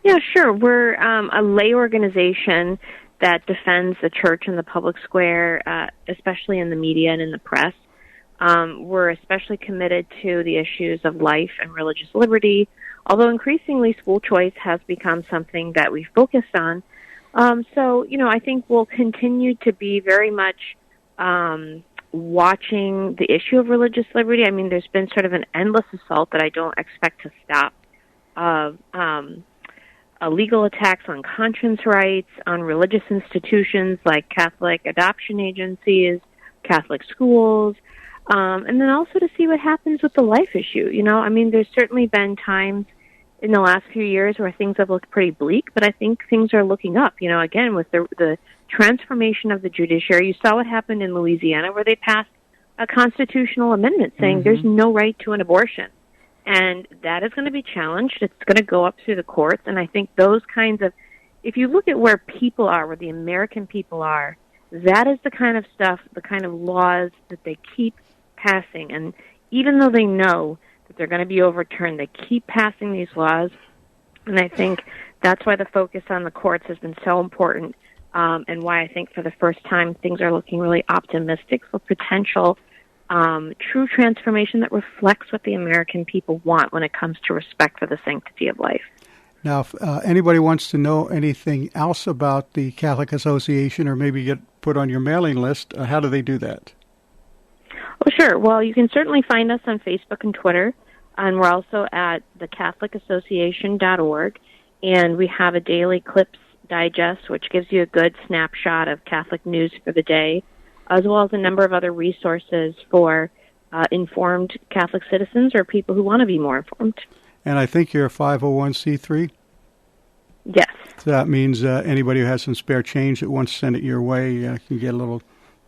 Yeah, sure. We're a lay organization that defends the church in the public square, especially in the media and in the press. We're especially committed to the issues of life and religious liberty, although increasingly school choice has become something that we focus on. So, I think we'll continue to be very much watching the issue of religious liberty. I mean, there's been sort of an endless assault that I don't expect to stop of illegal attacks on conscience rights, on religious institutions like Catholic adoption agencies, Catholic schools, and then also to see what happens with the life issue. You know, I mean, there's certainly been times in the last few years where things have looked pretty bleak, but I think things are looking up. You know, again, with the transformation of the judiciary, you saw what happened in Louisiana where they passed a constitutional amendment saying there's no right to an abortion. And that is going to be challenged. It's going to go up through the courts. And I think those kinds of, if you look at where people are, where the American people are, that is the kind of stuff, the kind of laws that they keep passing. And even though they know that they're going to be overturned, they keep passing these laws. And I think that's why the focus on the courts has been so important, and why I think for the first time things are looking really optimistic for potential true transformation that reflects what the American people want when it comes to respect for the sanctity of life. Now, if anybody wants to know anything else about the Catholic Association or maybe get put on your mailing list, how do they do that? Oh, sure. Well, you can certainly find us on Facebook and Twitter, and we're also at thecatholicassociation.org, and we have a daily clips digest, which gives you a good snapshot of Catholic news for the day, as well as a number of other resources for informed Catholic citizens or people who want to be more informed. And I think you're a 501c3? Yes. So that means anybody who has some spare change that wants to send it your way can get a little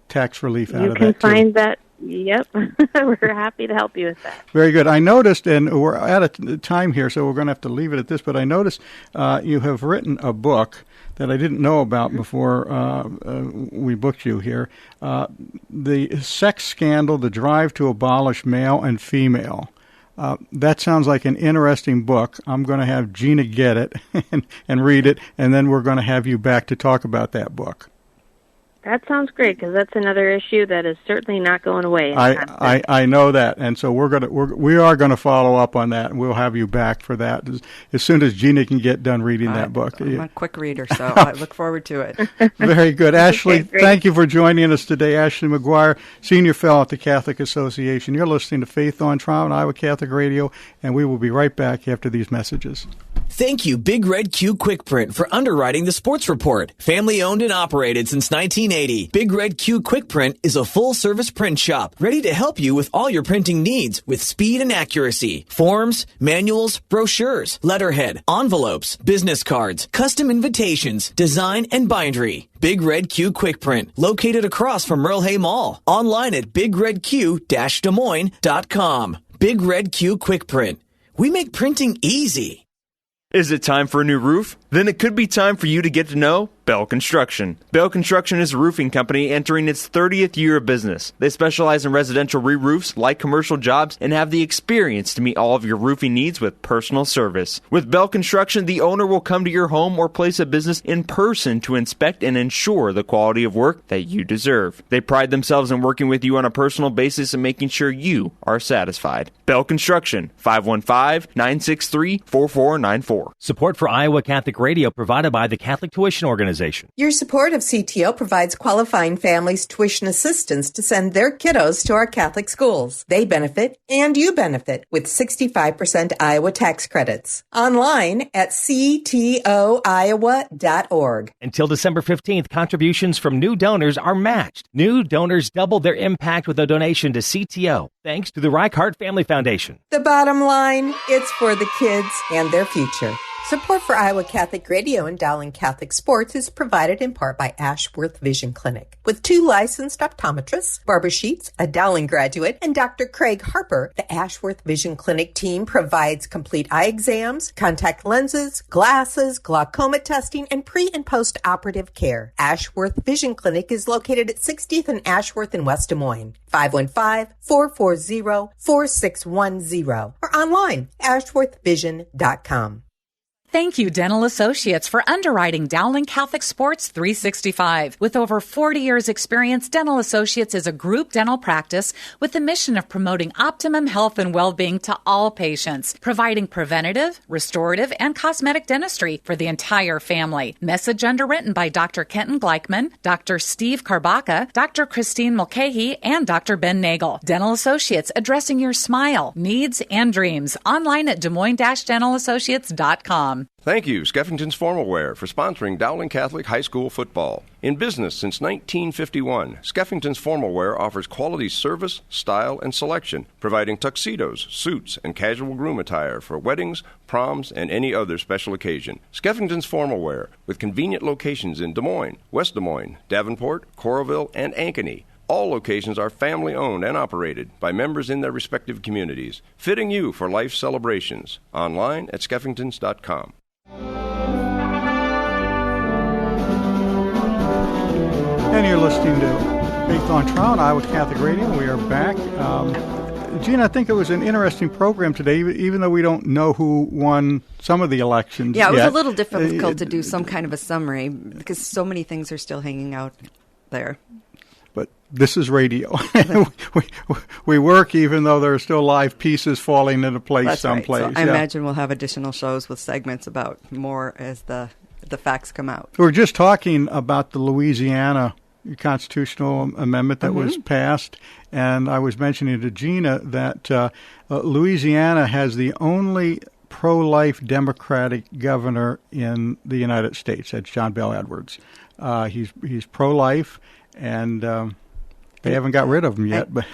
tax relief out of that, too. You can find that. Yep. We're happy to help you with that. Very good. I noticed, and we're out of time here, so we're going to have to leave it at this, but I noticed you have written a book that I didn't know about before we booked you here. The Sex Scandal, The Drive to Abolish Male and Female. That sounds like an interesting book. I'm going to have Gina get it and read it, and then we're going to have you back to talk about that book. That sounds great, because that's another issue that is certainly not going away. I know that, and so we are going to follow up on that, and we'll have you back for that as soon as Gina can get done reading that book. I'm a quick reader, so I look forward to it. Very good. Ashley, thank you for joining us today. Ashley McGuire, Senior Fellow at the Catholic Association. You're listening to Faith on Trial on Iowa Catholic Radio, and we will be right back after these messages. Thank you, Big Red Q Quick Print, for underwriting the sports report. Family owned and operated since 1980. Big Red Q Quick Print is a full-service print shop ready to help you with all your printing needs with speed and accuracy. Forms, manuals, brochures, letterhead, envelopes, business cards, custom invitations, design, and bindery. Big Red Q Quick Print, located across from Merle Hay Mall. Online at bigredq-desmoines.com. Big Red Q Quick Print. We make printing easy. Is it time for a new roof? Then it could be time for you to get to know Bell Construction. Bell Construction is a roofing company entering its 30th year of business. They specialize in residential re-roofs, light commercial jobs, and have the experience to meet all of your roofing needs with personal service. With Bell Construction, the owner will come to your home or place of business in person to inspect and ensure the quality of work that you deserve. They pride themselves in working with you on a personal basis and making sure you are satisfied. Bell Construction, 515-963-4494. Support for Iowa Catholic Radio provided by the Catholic Tuition Organization. Your support of CTO provides qualifying families tuition assistance to send their kiddos to our Catholic schools. They benefit, and you benefit, with 65% Iowa tax credits. Online at ctoiowa.org. Until December 15th, contributions from new donors are matched. New donors double their impact with a donation to CTO, thanks to the Reichart Family Foundation. The bottom line, it's for the kids and their future. Support for Iowa Catholic Radio and Dowling Catholic Sports is provided in part by Ashworth Vision Clinic. With 2 licensed optometrists, Barbara Sheets, a Dowling graduate, and Dr. Craig Harper, the Ashworth Vision Clinic team provides complete eye exams, contact lenses, glasses, glaucoma testing, and pre- and post-operative care. Ashworth Vision Clinic is located at 60th and Ashworth in West Des Moines. 515-440-4610 or online, ashworthvision.com. Thank you, Dental Associates, for underwriting Dowling Catholic Sports 365. With over 40 years' experience, Dental Associates is a group dental practice with the mission of promoting optimum health and well-being to all patients, providing preventative, restorative, and cosmetic dentistry for the entire family. Message underwritten by Dr. Kenton Gleichman, Dr. Steve Karbaka, Dr. Christine Mulcahy, and Dr. Ben Nagel. Dental Associates, addressing your smile, needs, and dreams. Online at DesMoines-DentalAssociates.com. Thank you, Skeffington's Formal Wear, for sponsoring Dowling Catholic High School football. In business since 1951, Skeffington's Formal Wear offers quality service, style, and selection, providing tuxedos, suits, and casual groom attire for weddings, proms, and any other special occasion. Skeffington's Formal Wear, with convenient locations in Des Moines, West Des Moines, Davenport, Coralville, and Ankeny. All locations are family-owned and operated by members in their respective communities, fitting you for life celebrations. Online at skeffingtons.com. And you're listening to Faith on Trial on Iowa Catholic Radio. We are back. Gina, I think it was an interesting program today, even though we don't know who won some of the elections. Yeah, it was a little difficult to do some kind of a summary because so many things are still hanging out there. But this is radio. we work even though there are still live pieces falling into place someplace. Right. So I imagine we'll have additional shows with segments about more as the facts come out. We were just talking about the Louisiana constitutional amendment that was passed, and I was mentioning to Gina that Louisiana has the only pro-life Democratic governor in the United States. That's John Bel Edwards. He's pro-life, and they haven't got rid of him yet, but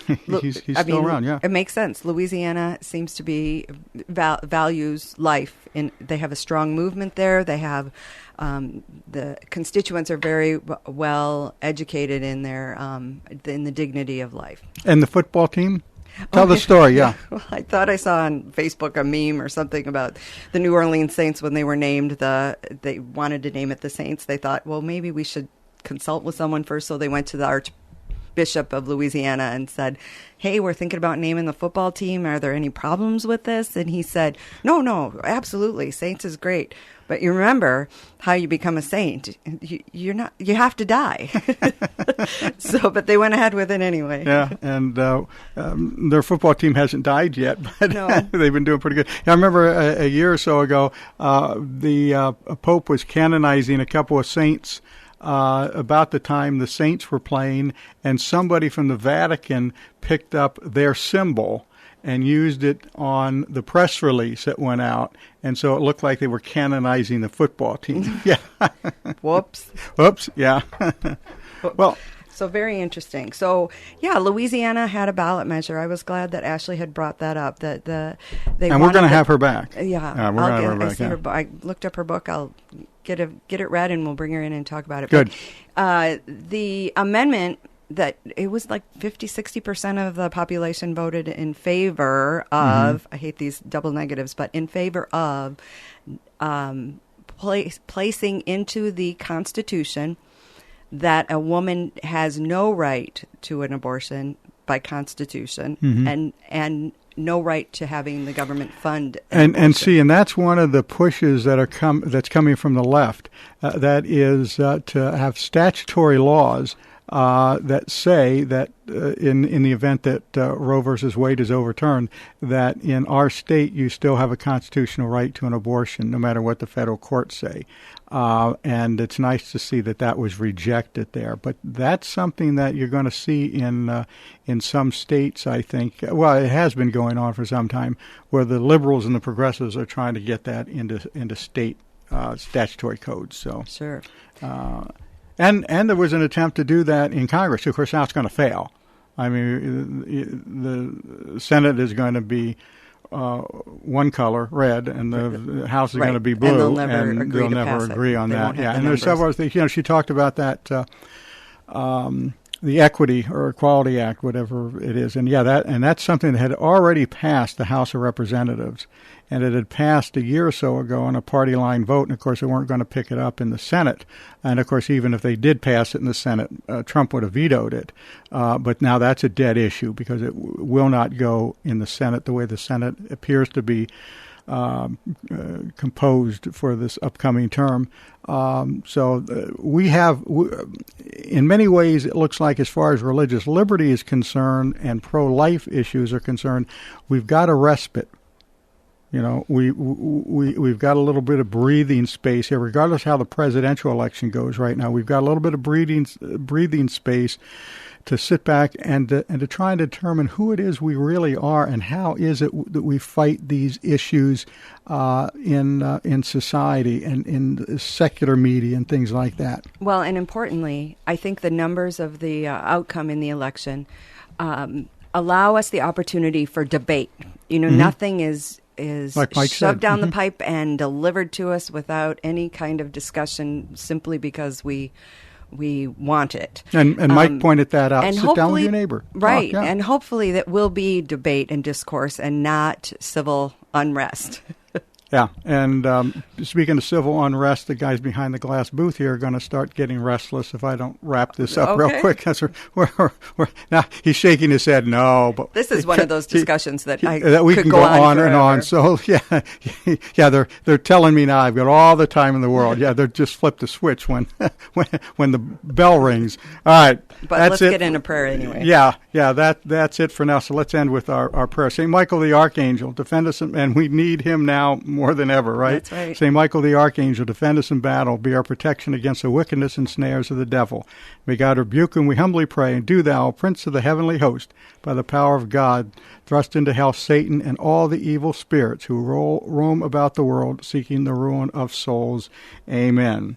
he's still around. Yeah, it makes sense. Louisiana seems to be values life, and they have a strong movement there. They have the constituents are very well educated in their in the dignity of life. And the football team. Tell the story, yeah. Well, I thought I saw on Facebook a meme or something about the New Orleans Saints when they were named. They wanted to name it the Saints. They thought, well, maybe we should consult with someone first. So they went to the Archbishop of Louisiana and said, hey, we're thinking about naming the football team. Are there any problems with this? And he said, no, absolutely. Saints is great. But you remember how you become a saint. You have to die. But they went ahead with it anyway. Yeah, and their football team hasn't died yet, but no. They've been doing pretty good. I remember a year or so ago, the Pope was canonizing a couple of saints about the time the Saints were playing, and somebody from the Vatican picked up their symbol and used it on the press release that went out, and so it looked like they were canonizing the football team. Yeah. Whoops, yeah. Well, so very interesting. So, yeah, Louisiana had a ballot measure. I was glad that Ashley had brought that up. That we're going to have her back. Yeah, we're going to have her back. I looked up her book. I'll get it read, and we'll bring her in and talk about it. Good. But, the amendment that it was like 50-60% of the population voted in favor of. I hate these double negatives, but in favor of placing into the Constitution that a woman has no right to an abortion by Constitution, and no right to having the government fund and see, and that's one of the pushes that that's coming from the left. That is to have statutory laws that say that in the event that Roe versus Wade is overturned, that in our state you still have a constitutional right to an abortion, no matter what the federal courts say. And it's nice to see that was rejected there. But that's something that you're going to see in some states, I think. Well, it has been going on for some time, where the liberals and the progressives are trying to get that into state statutory codes. So sure. And there was an attempt to do that in Congress. Of course, now it's going to fail. I mean, the Senate is going to be one color, red, and the House is going to be blue, and they'll never agree on that. Yeah, and there's several other things. She talked about that, the Equity or Equality Act, whatever it is, and that's something that had already passed the House of Representatives, and it had passed a year or so ago on a party line vote, and of course they weren't going to pick it up in the Senate, and of course even if they did pass it in the Senate, Trump would have vetoed it, but now that's a dead issue because it will not go in the Senate the way the Senate appears to be composed for this upcoming term. So we have, in many ways, it looks like as far as religious liberty is concerned and pro-life issues are concerned, we've got a respite. You know, we've got a little bit of breathing space here, regardless how the presidential election goes right now. We've got a little bit of breathing space to sit back and to try and determine who it is we really are and how is it that we fight these issues in society and in secular media and things like that. Well, and importantly, I think the numbers of the outcome in the election allow us the opportunity for debate. You know, nothing is like shoved down the pipe and delivered to us without any kind of discussion simply because we want it. And Mike pointed that out. Sit down with your neighbor. Right. Talk, yeah. And hopefully that will be debate and discourse and not civil unrest. Yeah, and speaking of civil unrest, the guys behind the glass booth here are going to start getting restless if I don't wrap this up real quick. Now he's shaking his head. No, but this is one of those discussions that we could can go on forever. and on. So yeah, they're telling me now I've got all the time in the world. Yeah, they're just flip the switch when the bell rings. All right, but let's get in a prayer anyway. Yeah, that's it for now. So let's end with our prayer. St. Michael the Archangel, defend us, and we need him now more than ever, right? That's right. St. Michael the Archangel, defend us in battle, be our protection against the wickedness and snares of the devil. May God rebuke him, we humbly pray, and do thou, Prince of the heavenly host, by the power of God, thrust into hell Satan and all the evil spirits who roam about the world, seeking the ruin of souls. Amen.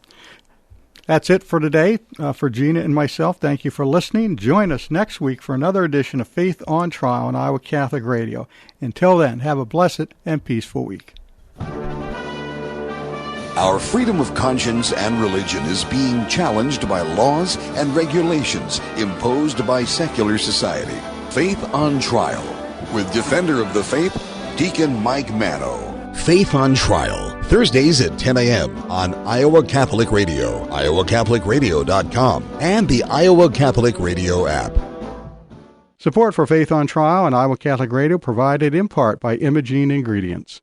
That's it for today. For Gina and myself, thank you for listening. Join us next week for another edition of Faith on Trial on Iowa Catholic Radio. Until then, have a blessed and peaceful week. Our freedom of conscience and religion is being challenged by laws and regulations imposed by secular society. Faith on Trial with Defender of the Faith, Deacon Mike Mano. Faith on Trial, Thursdays at 10 a.m. on Iowa Catholic Radio, iowacatholicradio.com, and the Iowa Catholic Radio app. Support for Faith on Trial and Iowa Catholic Radio provided in part by Imogene Ingredients.